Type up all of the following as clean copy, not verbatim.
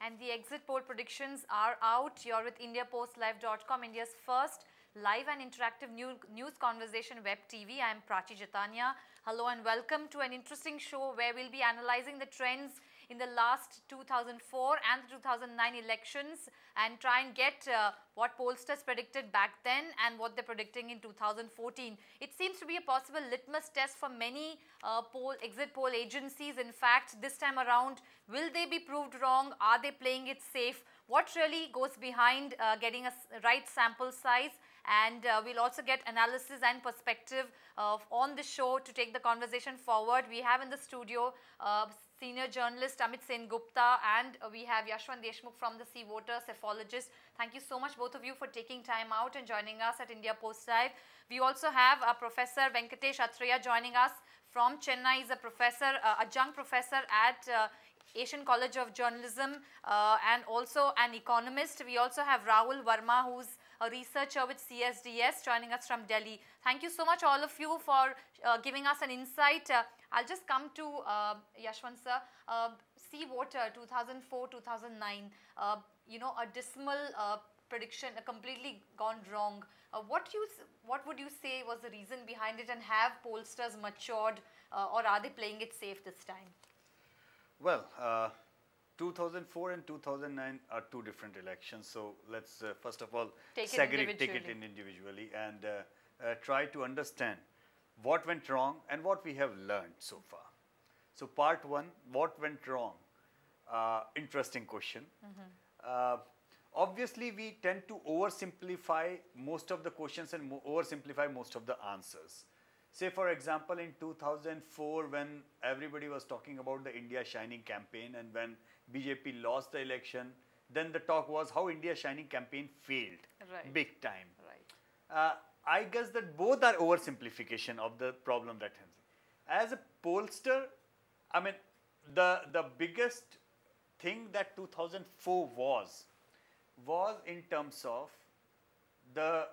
And the exit poll predictions are out. You're with IndiaPostLive.com, India's first live and interactive news conversation web TV. I'm Prachi Jatania. Hello and welcome to an interesting show where we'll be analyzing the trends in the last 2004 and the 2009 elections and try and get what pollsters predicted back then and what they're predicting in 2014. It seems to be a possible litmus test for many exit poll agencies. In fact, this time around, will they be proved wrong? Are they playing it safe? What really goes behind getting a right sample size? And we'll also get analysis and perspective on the show to take the conversation forward. We have in the studio senior journalist Amit Sengupta, and we have Yashwant Deshmukh from the Sea Voter Cephalogist. Thank you so much, both of you, for taking time out and joining us at India Post Live. We also have Professor Venkatesh Athreya joining us from Chennai. He's a professor, adjunct professor at Asian College of Journalism and also an economist. We also have Rahul Verma, who's a researcher with CSDS, joining us from Delhi. Thank you so much, all of you, for giving us an insight. I'll just come to Yashwant sir. Sea Voter 2004-2009, a dismal prediction, completely gone wrong. What would you say was the reason behind it, and have pollsters matured or are they playing it safe this time? Well, 2004 and 2009 are two different elections. So let's first of all take it in individually and try to understand what went wrong and what we have learned so far. So part one, what went wrong? Interesting question. Obviously, we tend to oversimplify most of the questions and oversimplify most of the answers. Say, for example, in 2004, when everybody was talking about the India Shining campaign, and when BJP lost the election, then the talk was how India Shining campaign failed big time. Right. I guess that both are oversimplification of the problem that happens. As a pollster, I mean, the biggest thing that 2004 was in terms of the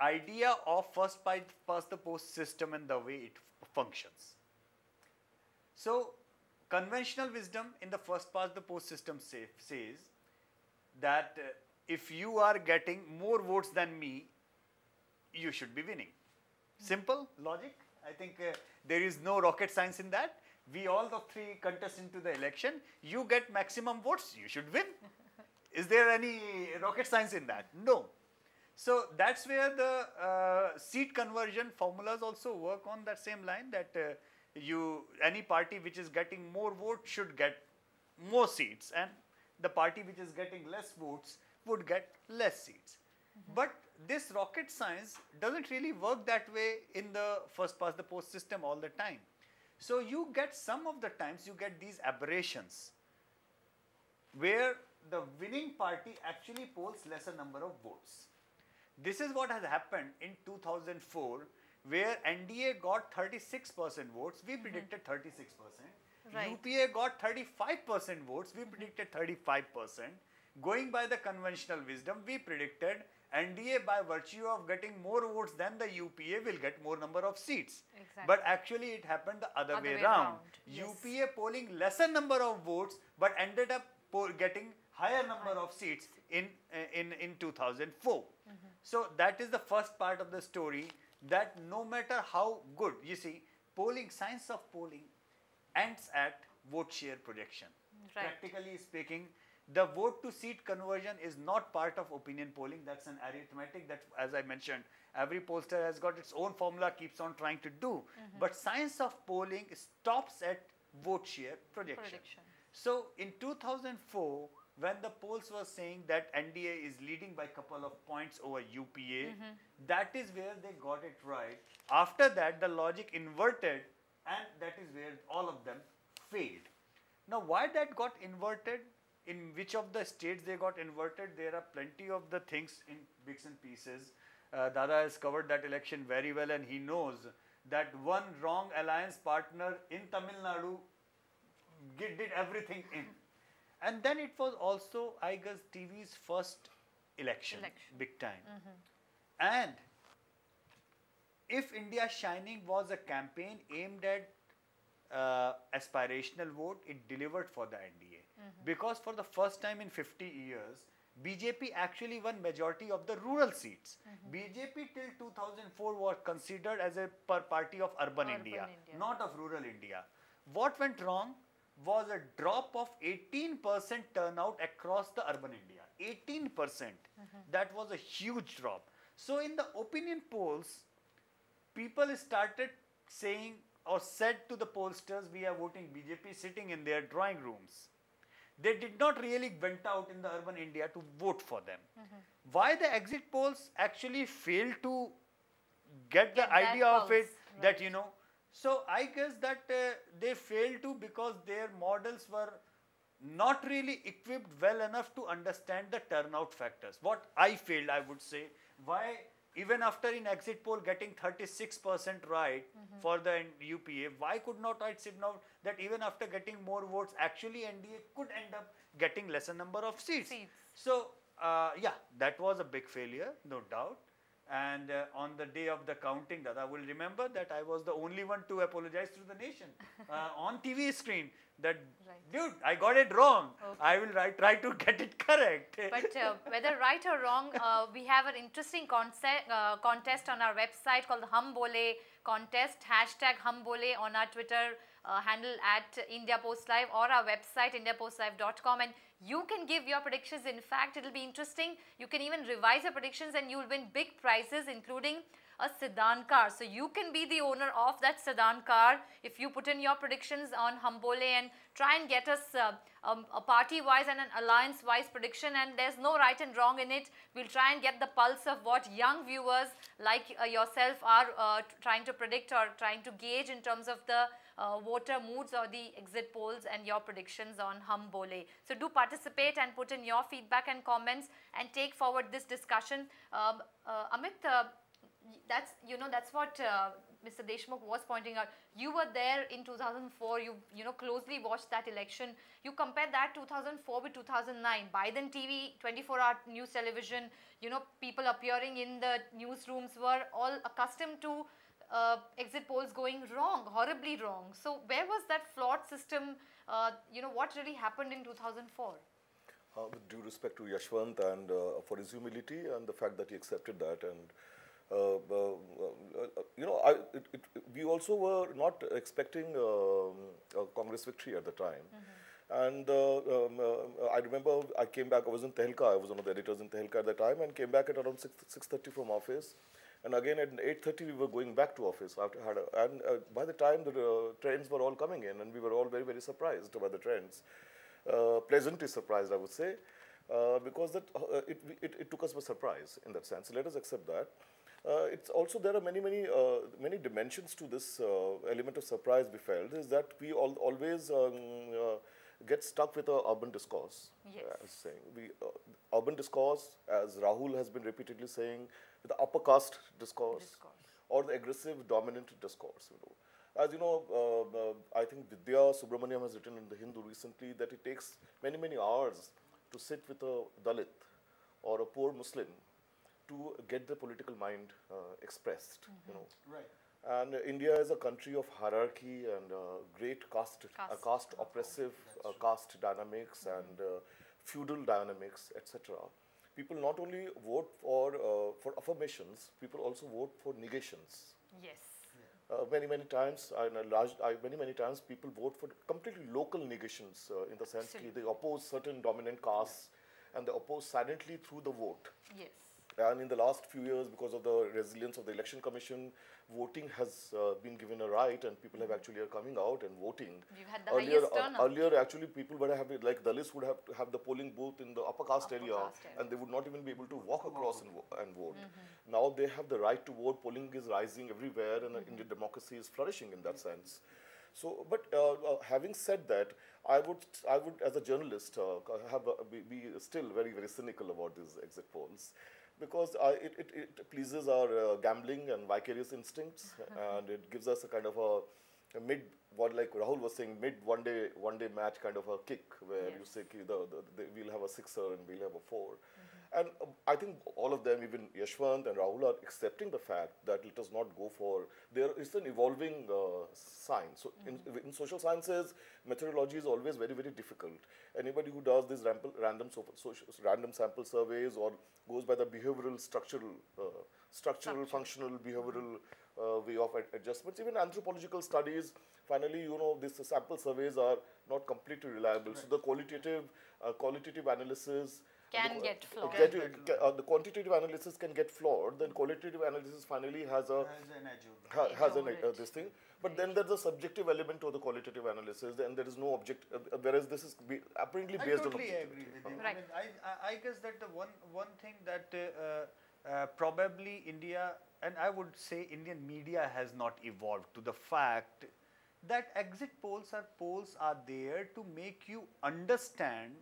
idea of first past the post system and the way it functions. So conventional wisdom in the first past the post system says that if you are getting more votes than me, you should be winning. Simple logic. I think there is no rocket science in that. We all the three contest into the election. You get maximum votes, you should win. Is there any rocket science in that? No. So that's where the seat conversion formulas also work on that same line, that any party which is getting more votes should get more seats, and the party which is getting less votes would get less seats. But this rocket science doesn't really work that way in the first past the post system all the time. So you get some of the times you get these aberrations where the winning party actually polls lesser number of votes. This is what has happened in 2004, where NDA got 36% votes, we predicted 36%. Right. UPA got 35% votes, we predicted 35%. Going by the conventional wisdom, we predicted NDA, by virtue of getting more votes than the UPA, will get more number of seats. Exactly. But actually it happened the other way around. Yes. UPA polling lesser number of votes, but ended up getting higher number of seats in 2004. So that is the first part of the story, that no matter how good, you see, polling, science of polling ends at vote share projection. Right. Practically speaking, the vote to seat conversion is not part of opinion polling. That's an arithmetic that, as I mentioned, every pollster has got its own formula, keeps on trying to do. But science of polling stops at vote share projection. So in 2004, when the polls were saying that NDA is leading by a couple of points over UPA, that is where they got it right. After that, the logic inverted, and that is where all of them failed. Now, why that got inverted? In which of the states they got inverted? There are plenty of the things in bits and pieces. Dada has covered that election very well, and he knows that one wrong alliance partner in Tamil Nadu did everything in. And then it was also, I guess, TV's first election. Big time. And if India Shining was a campaign aimed at aspirational vote, it delivered for the NDA. Because for the first time in 50 years, BJP actually won majority of the rural seats. BJP till 2004 was considered as a party of urban India, not of rural India. What went wrong was a drop of 18% turnout across the urban India. 18%. That was a huge drop. So in the opinion polls, people started saying or said to the pollsters, we are voting BJP, sitting in their drawing rooms. They did not really went out in the urban India to vote for them. Why the exit polls actually failed to get the idea of it, that you know. So I guess that they failed to because their models were not really equipped well enough to understand the turnout factors. What I failed, I would say, why even after in exit poll getting 36% right for the UPA, why could not I signal that even after getting more votes, actually NDA could end up getting lesser number of seats. So yeah, that was a big failure, no doubt. And on the day of the counting, that I will remember that I was the only one to apologize to the nation on TV screen that, dude, I got it wrong. I will try to get it correct. But whether right or wrong, we have an interesting contest on our website called the Hum Bole contest, hashtag Hum Bole on our Twitter handle at India Post Live or our website indiapostlive.com, and you can give your predictions. In fact, it will be interesting. You can even revise your predictions and you will win big prizes, including a sedan car. So you can be the owner of that sedan car if you put in your predictions on Hum Bole and try and get us a party-wise and an alliance-wise prediction, and there's no right and wrong in it. We'll try and get the pulse of what young viewers like yourself are trying to predict or trying to gauge in terms of the voter moods or the exit polls and your predictions on Hum Bole. So do participate and put in your feedback and comments and take forward this discussion. Amit, that's what Mr. Deshmukh was pointing out. You were there in 2004. You closely watched that election. You compare that 2004 with 2009. Biden TV, 24-hour news television. People appearing in the newsrooms were all accustomed to exit polls going wrong, horribly wrong. So where was that flawed system? What really happened in 2004? With due respect to Yashwant and for his humility and the fact that he accepted that, and we also were not expecting a Congress victory at the time. And I remember I came back, I was in Tehelka, I was one of the editors in Tehelka at the time, and came back at around 6:30 from office. And again at 8:30 we were going back to office. And by the time the trains were all coming in, and we were all very, very surprised by the trends. Pleasantly surprised, I would say, because it took us by surprise in that sense. Let us accept that. It's also, there are many dimensions to this element of surprise we felt, is that we always get stuck with our urban discourse. Yes. Urban discourse, as Rahul has been repeatedly saying, the upper caste discourse. Or the aggressive dominant discourse. As you know, I think Vidya Subramaniam has written in the Hindu recently that it takes many hours to sit with a Dalit or a poor Muslim to get the political mind expressed. Right. And India is a country of hierarchy and great caste oppressive caste dynamics and feudal dynamics, etc. People not only vote for affirmations, people also vote for negations. Yes. Many times, many times, people vote for completely local negations in the sense that they oppose certain dominant castes and they oppose silently through the vote. Yes. And in the last few years, because of the resilience of the Election Commission, voting has been given a right, and people have actually are coming out and voting. We've had the highest turnout. Earlier, actually, people would have, like Dalits would have to have the polling booth in the upper caste area, and they would not even be able to walk across and vote. Now they have the right to vote. Polling is rising everywhere, and Indian democracy is flourishing in that sense. So, but having said that, I would, as a journalist, be still very, very cynical about these exit polls, because it pleases our gambling and vicarious instincts, and it gives us a kind of a like Rahul was saying, one day match kind of a kick, where you say we'll have a sixer and we'll have a four. And I think all of them, even Yashwant and Rahul, are accepting the fact that let us not go for, there is an evolving science. So in social sciences, methodology is always very, very difficult. Anybody who does these random sample surveys or goes by the behavioral, structural, functional, behavioral way of adjustments, even anthropological studies, finally, these sample surveys are not completely reliable. So the qualitative analysis Can get flawed. the quantitative analysis can get flawed. Then qualitative analysis finally has this thing. But then there's a subjective element to the qualitative analysis, and there is no whereas this is apparently based on objectivity. I totally agree with you. Right. I guess that the one thing that probably India, and I would say Indian media has not evolved to the fact that exit polls are there to make you understand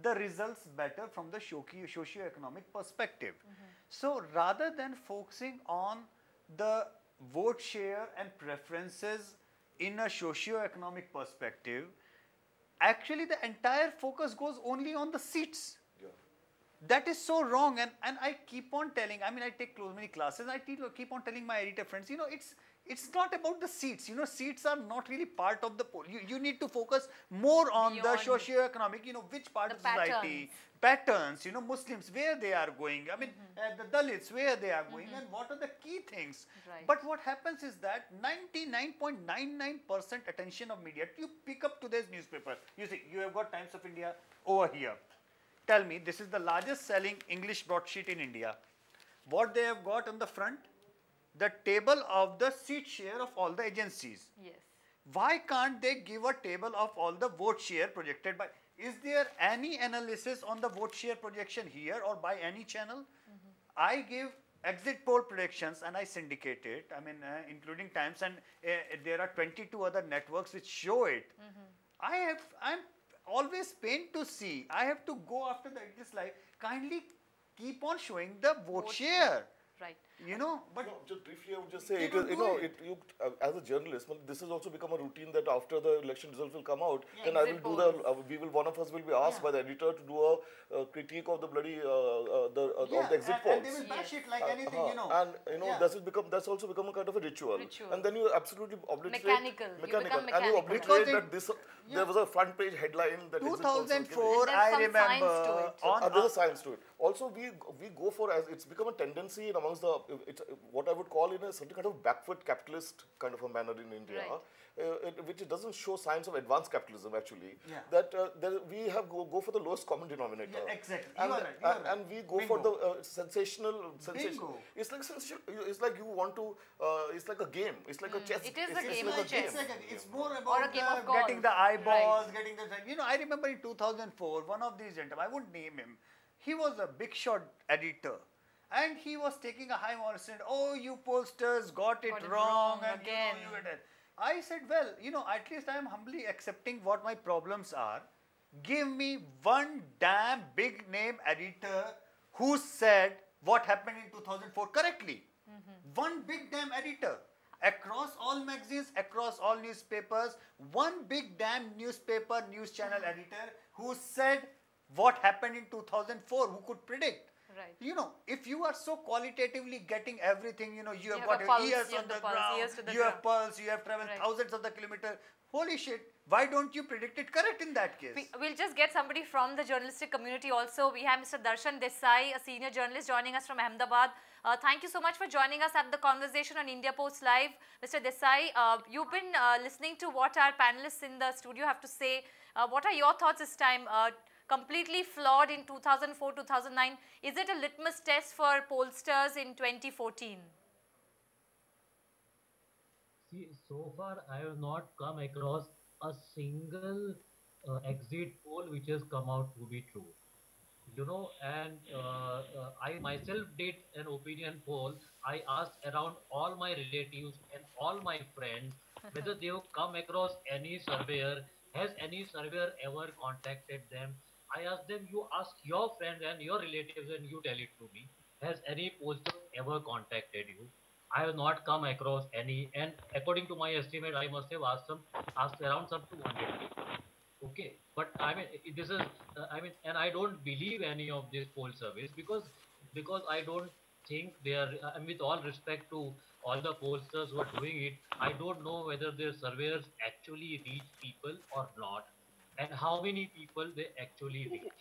the results better from the socio-economic perspective. So rather than focusing on the vote share and preferences in a socio-economic perspective, actually the entire focus goes only on the seats. That is so wrong, and I keep on telling, I mean, I take many classes, I keep on telling my editor friends, it's not about the seats, seats are not really part of the poll. You need to focus more on the socio-economic, which part of society, patterns, Muslims, where they are going, I mean, the Dalits, where they are going, and what are the key things. Right. But what happens is that 99.99% attention of media, you pick up today's newspaper, you see, you have got Times of India over here. Tell me, this is the largest selling English broadsheet in India. What they have got on the front? The table of the seat share of all the agencies. Yes. Why can't they give a table of all the vote share projected by? Is there any analysis on the vote share projection here or by any channel? I give exit poll predictions and I syndicate it. I mean, including Times, and there are 22 other networks which show it. I'm always pained to see. I have to go after this live. Kindly keep on showing the vote share. Right. But just briefly, I would just say, as a journalist, this has also become a routine that after the election results will come out, then I will do one of us will be asked by the editor to do a critique of the bloody of the exit polls. And they will bash it like anything, And that's also become a kind of a ritual. And then you absolutely obliterate Mechanical. And you obliterate that there was a front page headline that 2004, I remember. There's a science to it. Also, we go for, as it's become a tendency amongst what I would call in a certain kind of backward capitalist kind of a manner in India, which doesn't show signs of advanced capitalism actually. That we have go for the lowest common denominator. Exactly. And we go for the sensational. It's like you want to. It's like a game. It's like a chess. It is a game of chess. It's more about getting the eyeballs, getting the. I remember in 2004, one of these gentlemen, I wouldn't name him. He was a big shot editor. And he was taking a high moral stand. Oh, you pollsters got it wrong. And again. I said, well, at least I am humbly accepting what my problems are. Give me one damn big name editor who said what happened in 2004 correctly. One big damn editor. Across all magazines, across all newspapers, one big damn newspaper, news channel editor who said what happened in 2004, who could predict. Right. If you are so qualitatively getting everything, you have got your ears on the ground, you have pulse, you have traveled thousands of the kilometers. Holy shit, why don't you predict it correct in that case? We'll just get somebody from the journalistic community also. We have Mr. Darshan Desai, a senior journalist joining us from Ahmedabad. Thank you so much for joining us at the conversation on India Post Live. Mr. Desai, you've been listening to what our panelists in the studio have to say. What are your thoughts this time? Completely flawed in 2004, 2009. Is it a litmus test for pollsters in 2014? See, so far I have not come across a single exit poll which has come out to be true. And I myself did an opinion poll. I asked around all my relatives and all my friends whether they have come across any surveyor. Has any surveyor ever contacted them? I asked them, you ask your friends and your relatives and you tell it to me. Has any pollster ever contacted you? I have not come across any, and according to my estimate, I must have asked around some 200 people. So Okay, but I mean, this is, I mean, and I don't believe any of this poll surveys because I don't think they are. And with all respect to all the pollsters who are doing it, I don't know whether their surveyors actually reach people or not, and how many people they actually reach.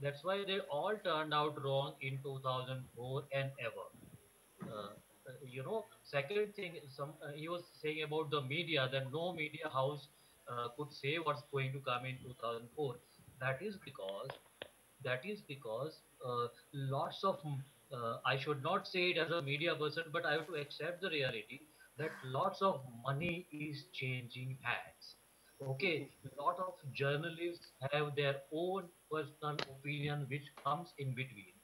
That's why they all turned out wrong in 2004 and ever. Second thing, he was saying about the media that no media house could say what's going to come in 2004. That is because lots of I should not say it as a media person, but I have to accept the reality that lots of money is changing hands. Okay, a lot of journalists have their own personal opinion which comes in between,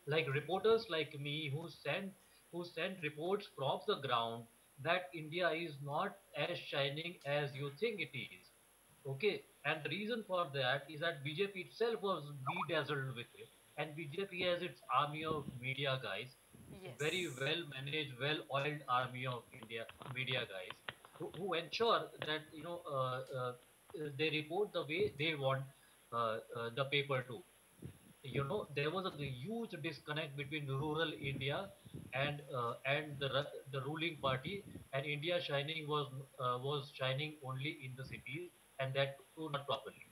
like reporters like me who send reports from the ground that India is not as shining as you think it is. Okay, and the reason for that is that BJP itself was bedazzled with it, and BJP has its army of media guys, very Yes. well managed, well oiled army of India media guys who ensure that they report the way they want the paper to. There was a huge disconnect between rural India and the ruling party, and India shining was shining only in the cities, and that too not properly.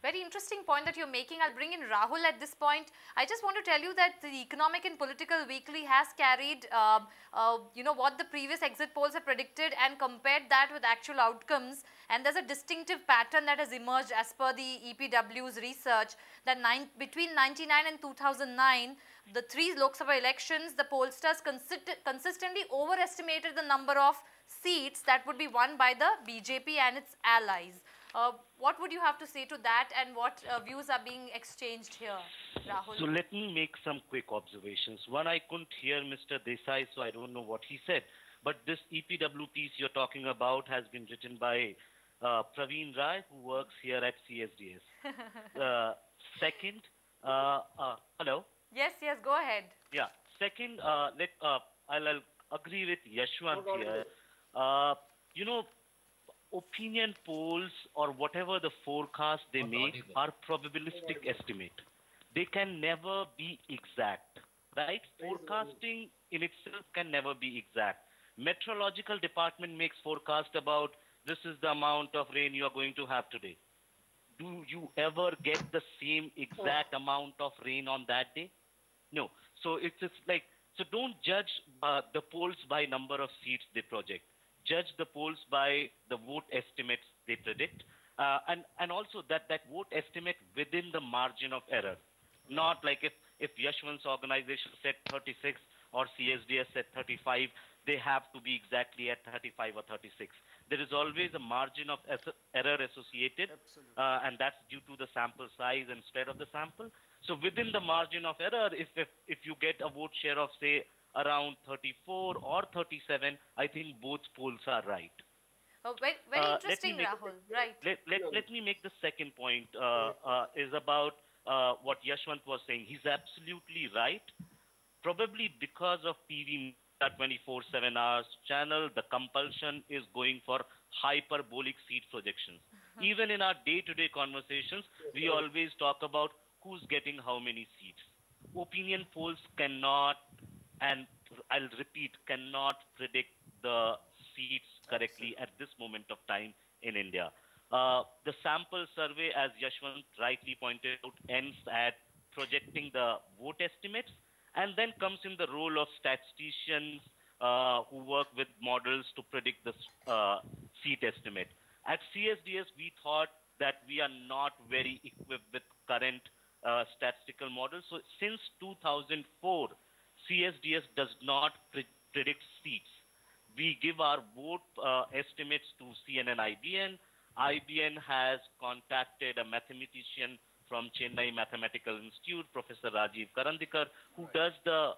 Very interesting point that you're making. I'll bring in Rahul at this point. I just want to tell you that the Economic and Political Weekly has carried, what the previous exit polls have predicted and compared that with actual outcomes. And there's a distinctive pattern that has emerged as per the EPW's research that between 99 and 2009, the three Lok Sabha elections, the pollsters consistently overestimated the number of seats that would be won by the BJP and its allies. What would you have to say to that, and what views are being exchanged here, Rahul? So let me make some quick observations. One, I couldn't hear Mr. Desai, so I don't know what he said. But this EPW piece you're talking about has been written by Praveen Rai, who works here at CSDS. Second, hello? Yes, go ahead. Yeah. Second, I'll agree with Yashwant here. Opinion polls or whatever the forecast they make are probabilistic estimate. They can never be exact, right? Forecasting in itself can never be exact. Meteorological department makes forecast about this is the amount of rain you are going to have today. Do you ever get the same exact amount of rain on that day? No. So it's just like, so don't judge the polls by number of seats they project. Judge the polls by the vote estimates they predict, and also that vote estimate within the margin of error. Not like if Yashwant's organization said 36 or CSDS said 35, they have to be exactly at 35 or 36. There is always a margin of error associated, and that's due to the sample size and spread of the sample. So within the margin of error, if you get a vote share of, say, around 34 or 37, I think both polls are right. Oh, very interesting, Rahul. Right. Let me make the second point is about what Yashwant was saying. He's absolutely right. Probably because of TV 24/7 hours channel, the compulsion is going for hyperbolic seat projections. Even in our day-to-day conversations, we always talk about who's getting how many seats. Opinion polls cannot, and I'll repeat, cannot predict the seats correctly at this moment of time in India. The sample survey, as Yashwant rightly pointed out, ends at projecting the vote estimates, and then comes in the role of statisticians who work with models to predict the seat estimate. At CSDS, we thought that we are not very equipped with current statistical models. So since 2004, CSDS does not predict seats. We give our vote estimates to CNN-IBN. IBN has contacted a mathematician from Chennai Mathematical Institute, Professor Rajiv Karandikar, who does the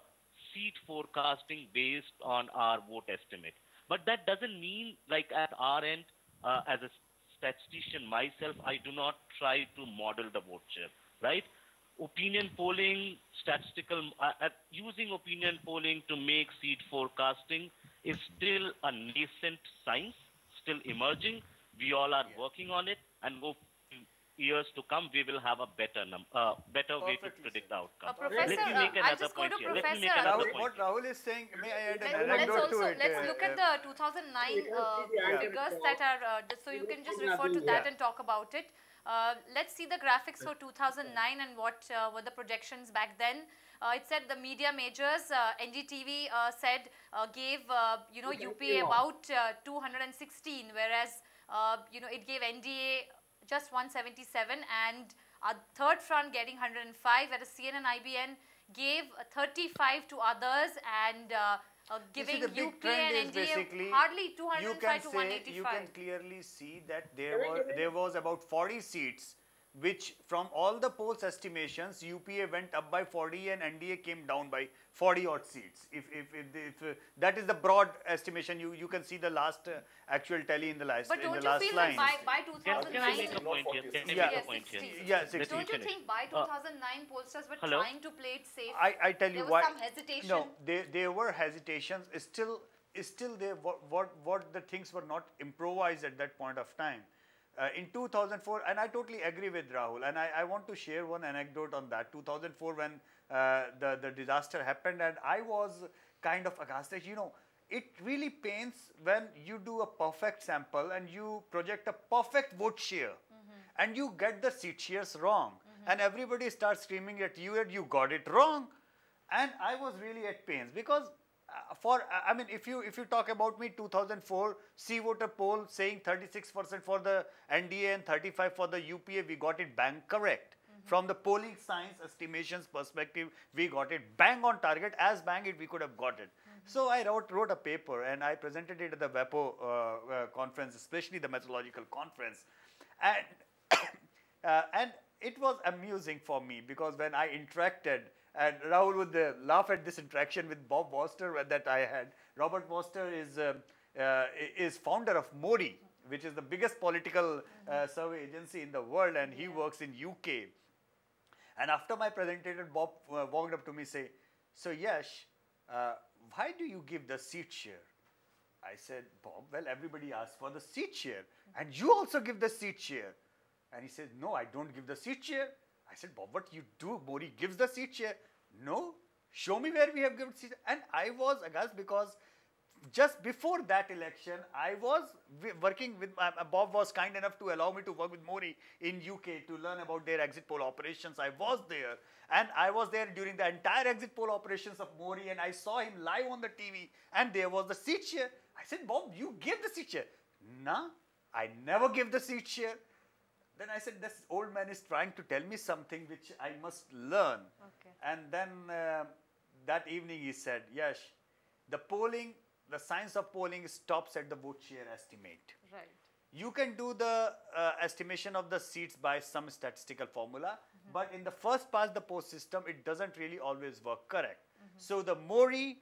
seat forecasting based on our vote estimate. But that doesn't mean, like at our end, as a statistician myself, I do not try to model the vote share, right? Opinion polling, using opinion polling to make seat forecasting is still a nascent science, still emerging. We all are working on it, and go years to come, we will have a better better way to Perfectly predict said. the outcome. Professor, Let me make I'll another just go point to here. Let me make Professor. another Rahul, point what here. Rahul is saying, may I add an Let's anecdote to also it? let's look at the 2009 figures that are so you can just refer to that and talk about it. Let's see the graphics for 2009 and what were the projections back then. It said the media majors, NDTV said gave UPA about 216, whereas it gave NDA just 177, and a third front getting 105, whereas CNN IBN gave 35 to others, and giving You see, the big UPA trend and is NDA basically hardly you 205 can to say 185. you can clearly see that there was about 40 seats, which from all the polls estimations, UPA went up by 40 and NDA came down by 40 odd seats. If that is the broad estimation, you can see the last actual tally in the last But don't in the you last feel line. that by Can I 2009, make a point here? Can I Yeah. make a point here? 60. Yeah, Let me 60. Don't you finish. think by 2009 pollsters were Hello? trying to play it safe? I tell you there was why. some hesitation. No, there were hesitations. Still there. What the things were not improvised at that point of time. In 2004, and I totally agree with Rahul, and I want to share one anecdote on that. 2004, when the disaster happened, and I was kind of aghast. It really pains when you do a perfect sample and you project a perfect vote share, and you get the seat shares wrong, and everybody starts screaming at you and you got it wrong. And I was really at pains because if you talk about me, 2004 C voter poll saying 36% for the NDA and 35 for the UPA, we got it bang correct. From the polling science estimations perspective, we got it bang on target, as bang it we could have got it. So I wrote a paper and I presented it at the WAPO conference, especially the methodological conference, and and it was amusing for me because when I interacted, and Rahul would laugh at this interaction with Bob Woster that I had. Robert Woster is founder of Mori, which is the biggest political survey agency in the world, and he works in UK. And after my presentation, Bob walked up to me and said, "So Yash, why do you give the seat share?" I said, "Bob, well, everybody asks for the seat share, and you also give the seat share." And he said, "No, I don't give the seat share." I said, "Bob, what you do? Mori gives the seat share." "No, show me where we have given seat." And I was aghast because just before that election, I was working with, Bob was kind enough to allow me to work with Mori in UK to learn about their exit poll operations. I was there, and I was there during the entire exit poll operations of Mori, and I saw him live on the TV, and there was the seat share. I said, "Bob, you give the seat share." "Nah, I never give the seat share." Then I said, "This old man is trying to tell me something which I must learn." Okay. And then that evening he said, "Yash, the science of polling stops at the vote share estimate. Right. You can do the estimation of the seats by some statistical formula, but in the first pass the post system, it doesn't really always work correct. So the Mori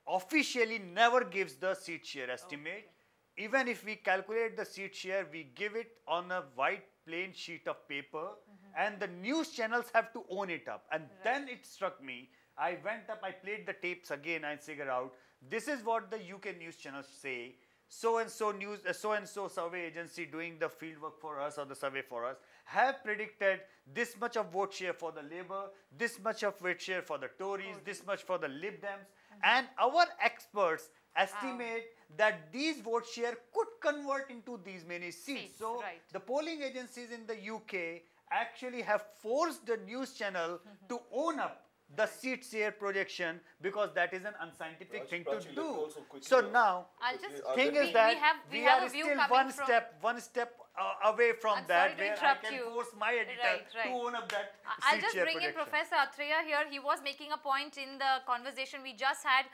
officially never gives the seat share estimate. Even if we calculate the seat share, we give it on a white plain sheet of paper, and the news channels have to own it up." And then it struck me. I went up, I played the tapes again, and figured out this is what the UK news channels say. So and so survey agency doing the field work for us or the survey for us have predicted this much of vote share for the Labour, this much of vote share for the Tories, this much for the Lib Dems, and our experts estimate that these vote share could convert into these many seats. So right. the polling agencies in the UK actually have forced the news channel to own up the seat share projection, because that is an unscientific thing to Prachi, let me do. also quickly, So now, I'll just thing we is that we we have are a view still coming one from step away from I'm that, sorry to where I interrupt can you. force my editor Right. to own up that I'll seat just share bring in projection. Professor Athreya here. He was making a point in the conversation we just had.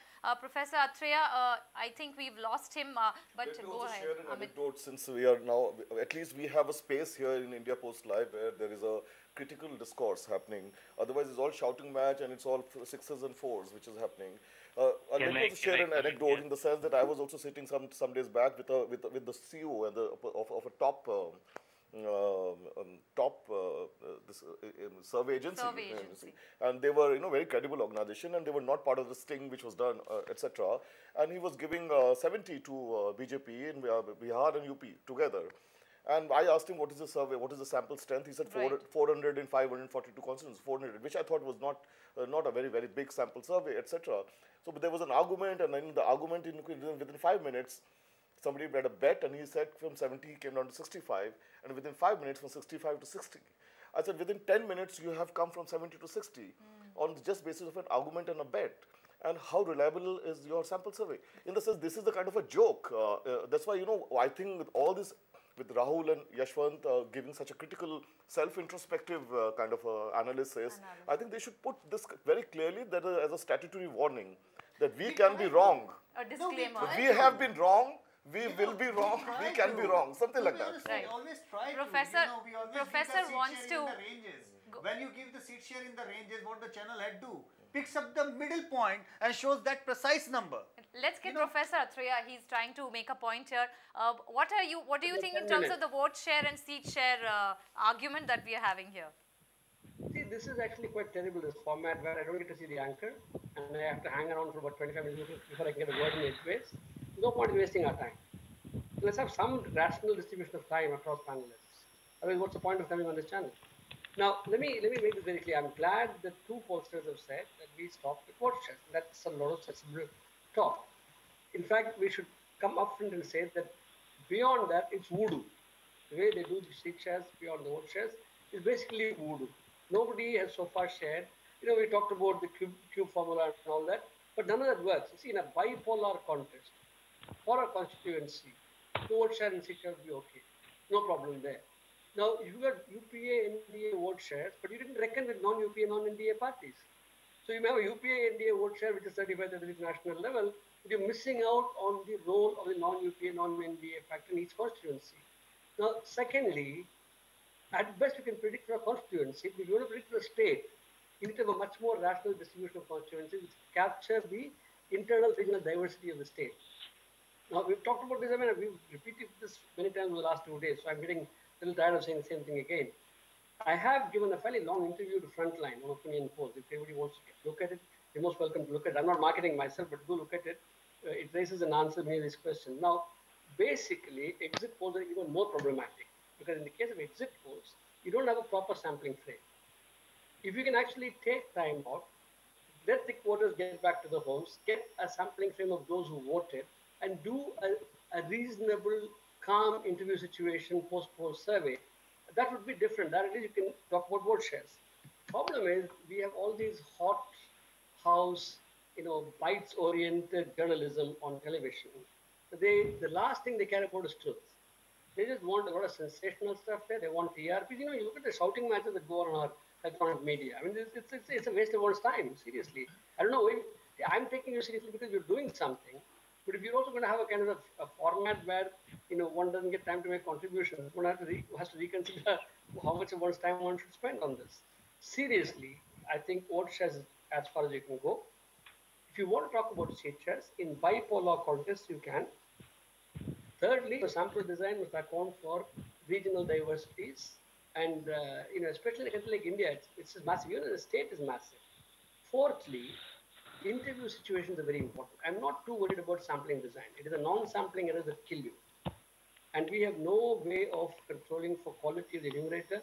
Professor Athreya, I think we've lost him, but Let me go also ahead. share an Amit. anecdote, since we are now, at least we have a space here in India Post Live where there is a critical discourse happening. Otherwise, it's all shouting match and it's all sixes and fours which is happening. Let me also share an anecdote in the sense that I was also sitting some days back with the CEO and of a top survey agency, and they were very credible organization, and they were not part of the sting which was done, etc. And he was giving 70 to BJP in Bihar and UP together. And I asked him, what is the survey, what is the sample strength? He said Right. 400 in 542 constituents, 400, which I thought was not a very, very big sample survey, etc. So but there was an argument, and then the argument within 5 minutes, somebody made a bet, and he said from 70 he came down to 65, and within 5 minutes from 65 to 60. I said, within 10 minutes you have come from 70 to 60 on just basis of an argument and a bet. And how reliable is your sample survey? In the sense, this is the kind of a joke. That's why, I think with all this, with Rahul and Yashwant giving such a critical, self-introspective kind of analysis, I think they should put this very clearly that as a statutory warning that we can be wrong. A disclaimer. We have been wrong. We will be wrong. We can be wrong. Something like that. Right. We always try Professor- to. We always Professor give the seat wants share in to the ranges. When you give the seat share in the ranges, what the channel head do? Picks up the middle point and shows that precise number. Let's get Professor Athreya. He's trying to make a point here. What do you think in terms of the vote share and seat share argument that we are having here? See, this is actually quite terrible, this format where I don't get to see the anchor and I have to hang around for about 25 minutes before I can get a word in edgeways. No point in wasting our time. Let's have some rational distribution of time across panelists. Otherwise, what's the point of coming on this channel? Now, let me make this very clear. I'm glad that two pollsters have said that we stop the vote shares. That's a lot of sensible talk. In fact, we should come up front and say that beyond that, it's voodoo. The way they do the seat shares beyond the vote shares is basically voodoo. Nobody has so far shared. We talked about the cube formula and all that, but none of that works. You see, in a bipolar contest, for a constituency, the vote share and seat share will be okay. No problem there. Now, you got UPA, NDA vote shares, but you didn't reckon with non-UPA, non-NDA parties. So you may have a UPA, NDA vote share, which is 35, 36 national level, but you're missing out on the role of the non-UPA, non-NDA factor in each constituency. Now, secondly, at best you can predict for a constituency, but if you want to predict for a state, you need to have a much more rational distribution of constituencies which capture the internal regional diversity of the state. Now, we've talked about this, we've repeated this many times in the last 2 days, so I'm getting a little tired of saying the same thing again. I have given a fairly long interview to Frontline on Opinion Polls. If anybody wants to look at it, you're most welcome to look at it. I'm not marketing myself, but do look at it. It raises and answers many of these questions. Now, basically, exit polls are even more problematic because in the case of exit polls, you don't have a proper sampling frame. If you can actually take time out, let the voters get back to the homes, get a sampling frame of those who voted, and do a reasonable, calm interview situation post-poll survey, that would be different. That at least you can talk about vote shares. Problem is, we have all these hot house, bites-oriented journalism on television. The last thing they care about is truth. They just want a lot of sensational stuff there. They want TRPs. You look at the shouting matches that go on our electronic media. I mean, it's a waste of one's time, seriously. I don't know. I'm taking you seriously because you're doing something. But if you're also going to have a kind of a format where, one doesn't get time to make contributions, one has to reconsider how much of one's time one should spend on this. Seriously, I think vote shares is as far as you can go. If you want to talk about seat shares, in bipolar contests, you can. Thirdly, the sample design must account for regional diversities. And, especially in a country like India, it's massive. The state is massive. Fourthly, interview situations are very important. I'm not too worried about sampling design. It is a non-sampling error that kill you. And we have no way of controlling for quality of the enumerator,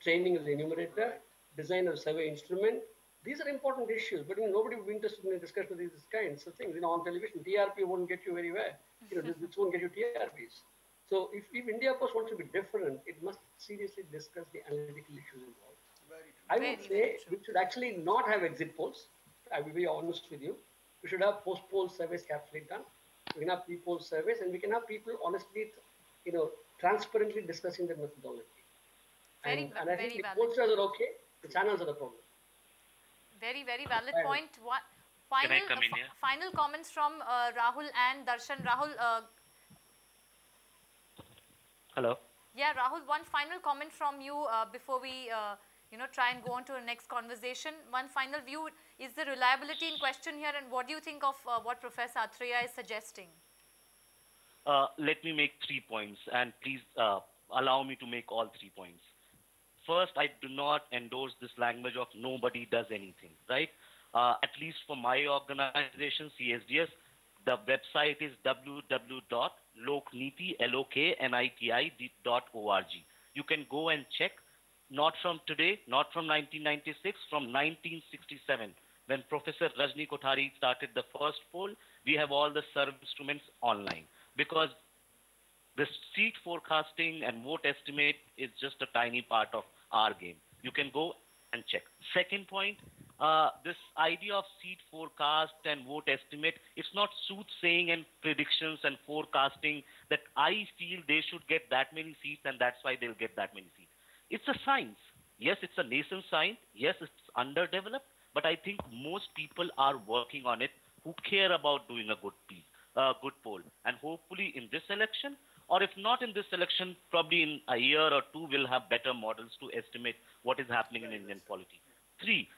training of the enumerator, design of survey instrument. These are important issues, but nobody would be interested in a discussion of these kinds of things. On television, TRP won't get you very well. This won't get you TRPs. So if India Post wants to be different, it must seriously discuss the analytical issues involved. I would say we should actually not have exit polls. I will be honest with you. We should have post-poll surveys carefully done. We can have pre-poll surveys, and we can have people honestly, transparently discussing the methodology. And I think the pollsters are okay. The channels are the problem. Very, very valid point. Can I come in here? Final comments from Rahul and Darshan. Rahul. Hello. Yeah, Rahul. One final comment from you before we, try and go on to the next conversation. One final view: is the reliability in question here, and what do you think of what Professor Athreya is suggesting? Let me make 3 points, and please allow me to make all 3 points. First, I do not endorse this language of nobody does anything, right? At least for my organization, CSDS, The website is www.lokniti.org. You can go and check, not from today, not from 1996, from 1967. When Professor Rajni Kothari started the first poll, we have all the survey instruments online. Because the seat forecasting and vote estimate is just a tiny part of our game. You can go and check. Second point, this idea of seat forecast and vote estimate, it's not soothsaying and predictions and forecasting that I feel they should get that many seats and that's why they'll get that many seats. It's a science. Yes, it's a nascent science. Yes, it's underdeveloped, but I think most people are working on it who care about doing a good poll. And hopefully in this election, or if not in this election, probably in a year or two, we'll have better models to estimate what is happening in Indian polity. Three,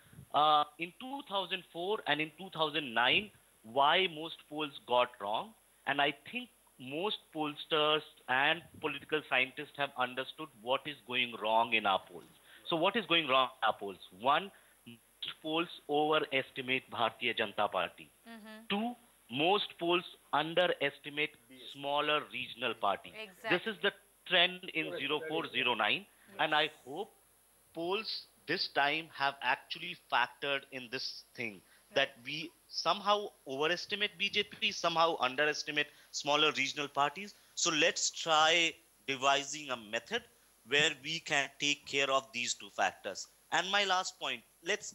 in 2004 and in 2009, why most polls got wrong, and I think most pollsters and political scientists have understood what is going wrong in our polls. So what is going wrong in our polls? One, most polls overestimate Bharatiya Janata Party. Two, most polls underestimate smaller regional parties. Exactly. This is the trend in 0409, and I hope polls this time have actually factored in this thing, that we somehow overestimate BJP, somehow underestimate smaller regional parties. So let's try devising a method where we can take care of these two factors. And my last point, let's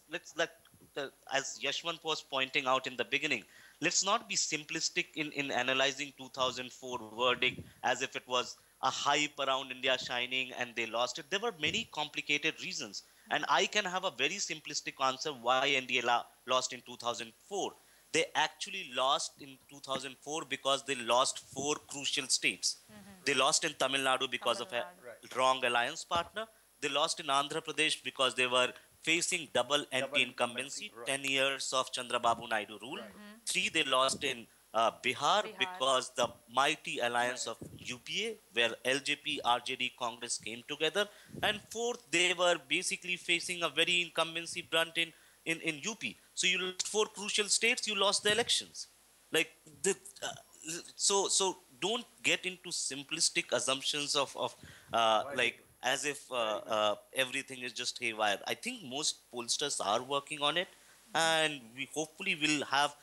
as Yashwant was pointing out in the beginning, let's not be simplistic in analyzing 2004 verdict as if it was a hype around India shining and they lost it. There were many complicated reasons. And I can have a very simplistic answer why NDA lost in 2004. They actually lost in 2004 because they lost 4 crucial states. They lost in Tamil Nadu because of a wrong alliance partner. They lost in Andhra Pradesh because they were facing double MP incumbency, 10 years of Chandrababu Naidu rule. 3, they lost in Bihar because the mighty alliance of UPA, where LJP, RJD, Congress came together. And 4th, they were basically facing a very incumbency brunt in UP. So you lost 4 crucial states, you lost the elections. Like so don't get into simplistic assumptions of like as if everything is just haywire. I think most pollsters are working on it, and we hopefully will have,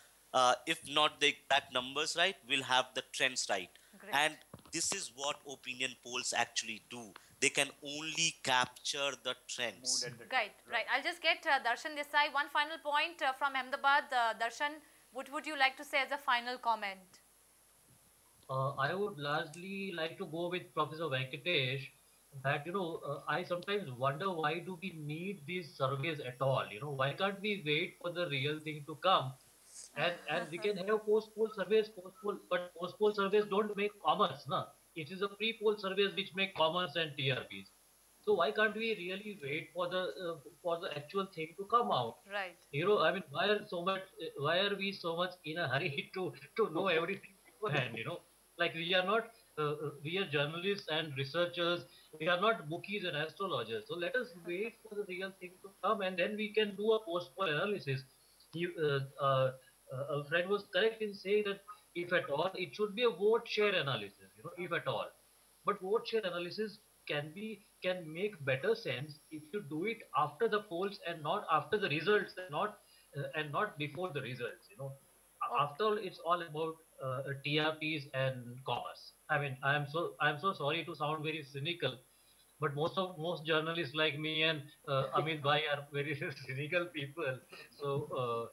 if not the exact numbers right, we'll have the trends right. Great. And this is what opinion polls actually do. They can only capture the trends. Right. I'll just get Darshan Desai. One final point from Ahmedabad. Darshan, what would you like to say as a final comment? I would largely like to go with Professor Venkatesh that, I sometimes wonder why do we need these surveys at all? Why can't we wait for the real thing to come? And we can have post-poll surveys, but post-poll surveys don't make commerce, no? It is a pre-poll surveys which make commerce and TRPs. So why can't we really wait for the actual thing to come out? Right. I mean, why are we so much in a hurry to know everything beforehand? Like we are not, we are journalists and researchers. We are not bookies and astrologers. So let us wait for the real thing to come, and then we can do a post-poll analysis. A friend was correct in saying that if at all, it should be a vote share analysis, if at all. But vote share analysis can make better sense if you do it after the polls and not after the results, and not before the results. After all, it's all about TRPs and commerce. I mean, I'm so sorry to sound very cynical, but most journalists like me and Amit Bhai are very cynical people. So,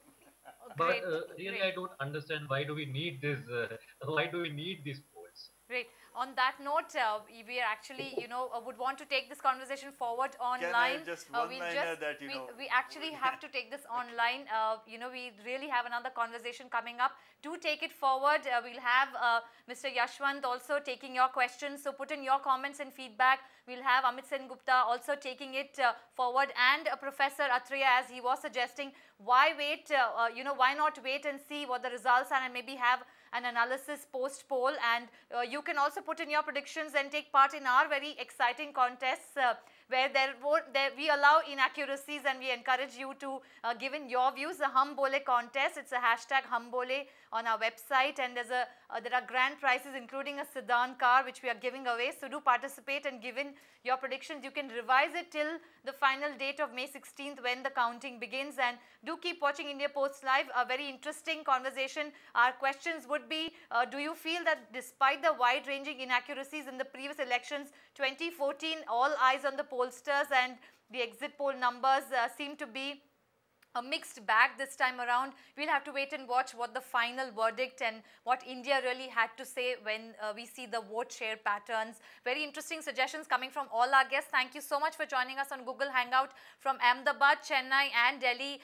but really, I don't understand why do we need this? Why do we need these polls? Great. On that note, we are actually, would want to take this conversation forward online. Can I just one-liner that, we actually have to take this online. We really have another conversation coming up. Do take it forward. We'll have Mr. Yashwant also taking your questions. So put in your comments and feedback. We'll have Amit Sen Gupta also taking it forward, and Professor Athreya, as he was suggesting, why wait? Why not wait and see what the results are, and maybe have an analysis post-poll. And you can also put in your predictions and take part in our very exciting contests where we allow inaccuracies and we encourage you to give in your views. The Hum Bole contest, it's a hashtag Hum Bole on our website, and there are grand prizes including a sedan car which we are giving away. So do participate and give in your predictions. You can revise it till the final date of May 16th when the counting begins, and do keep watching India Post Live. A very interesting conversation. Our questions would be, do you feel that despite the wide-ranging inaccuracies in the previous elections, 2014, all eyes on the pollsters and the exit poll numbers seem to be a mixed bag this time around? We'll have to wait and watch what the final verdict and what India really had to say when we see the vote share patterns. Very interesting suggestions coming from all our guests. Thank you so much for joining us on Google Hangout from Ahmedabad, Chennai and Delhi.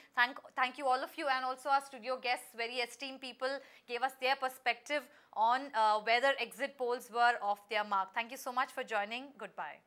Thank you all of you, and also our studio guests, very esteemed people, gave us their perspective on whether exit polls were off their mark. Thank you so much for joining. Goodbye.